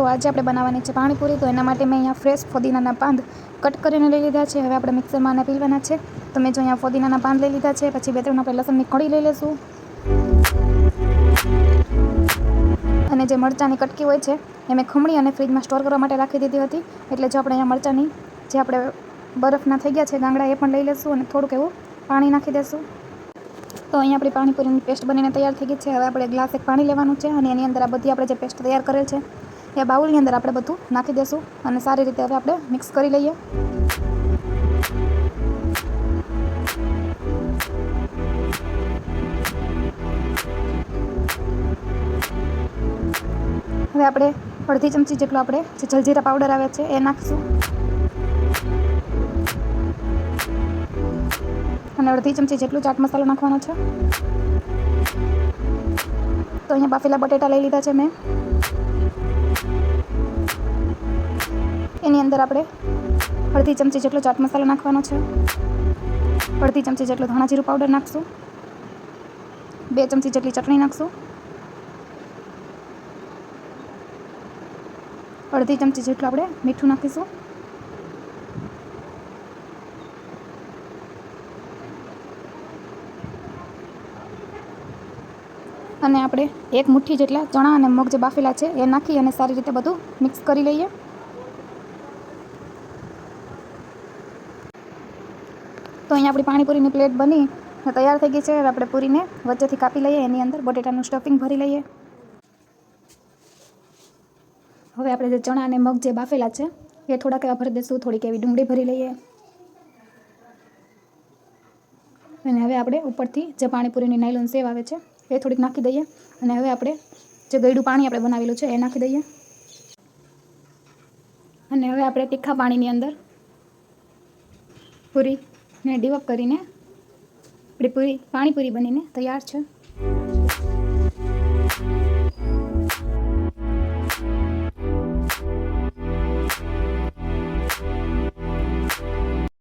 જો આજે આપણે બનાવવાની છે પાણીપુરી, તો એના માટે મેં અહીંયા ફ્રેશ ફોદીનાના પાંદ કટ કરીને લઈ લીધા છે. હવે આપણે મિક્સરમાં આને પીલવાના છે. તો મેં જો અહીંયા ફોદીનાના પાંદ લઈ લીધા છે. પછી 2-3 આપણે લસણની કળી લઈ લઈશું. અને જે મરચાંની કટકી હોય છે એ મેં ખમણી અને ફ્રીજમાં સ્ટોર કરવા માટે રાખી દીધી હતી. એટલે જો આપણે અહીંયા મરચાંની જે આપણે બરફના થઈ ગયા છે ગાંગડા, એ પણ લઈ લઈશું અને થોડુંક એવું પાણી નાખી દઈશું. તો અહીંયા આપણી પાણીપુરીની પેસ્ટ બનીને તૈયાર થઈ ગઈ છે. હવે આપણે ગ્લાસ એક પાણી લેવાનું છે અને એની અંદર આ બધી આપણે જે પેસ્ટ તૈયાર કરેલ છે એ બાઉલની અંદર આપણે બધું નાખી દઈશું અને સારી રીતે હવે આપણે મિક્સ કરી લઈએ. હવે આપણે અડધી ચમચી જેટલો આપણે જે જલજીરા પાવડર આવે છે એ નાખીશું અને અડધી ચમચી જેટલું ચાટ મસાલો નાખવાનો છે. તો અહીંયા બાફેલા બટેટા લઈ લીધા છે મેં. એની અંદર આપણે અડધી ચમચી જેટલો ચાટ મસાલો નાખવાનો છે. અડધી ચમચી જેટલો ધાણા જીરું પાવડર નાખશું. 2 ચમચી જેટલી ચટણી નાખશું. અડધી ચમચી જેટલું આપણે મીઠું નાખીશું. અને આપણે 1 મુઠ્ઠી જેટલા ચણા અને મગ જે બાફેલા છે એ નાખી અને સારી રીતે બધું મિક્સ કરી લઈએ. તો અહીંયા આપણી પાણીપુરીની પ્લેટ બની તૈયાર થઈ ગઈ છે. હવે આપણે પૂરીને વચ્ચેથી કાપી લઈએ. એની અંદર બટેટાનું સ્ટફિંગ ભરી લઈએ. હવે આપણે જે ચણા અને મગ જે બાફેલા છે એ થોડાક એવા ભરી દઈશું. થોડીક એવી ડુંગળી ભરી લઈએ. અને હવે આપણે ઉપરથી જે પાણીપુરીની નાયલોન સેવ આવે છે એ થોડીક નાખી દઈએ. અને હવે આપણે જે ગળ્યું પાણી આપણે બનાવેલું છે એ નાખી દઈએ. અને હવે આપણે તીખા પાણીની અંદર પૂરીને ડીવઅપ કરીને આપણી પાણીપુરી બનીને તૈયાર છે.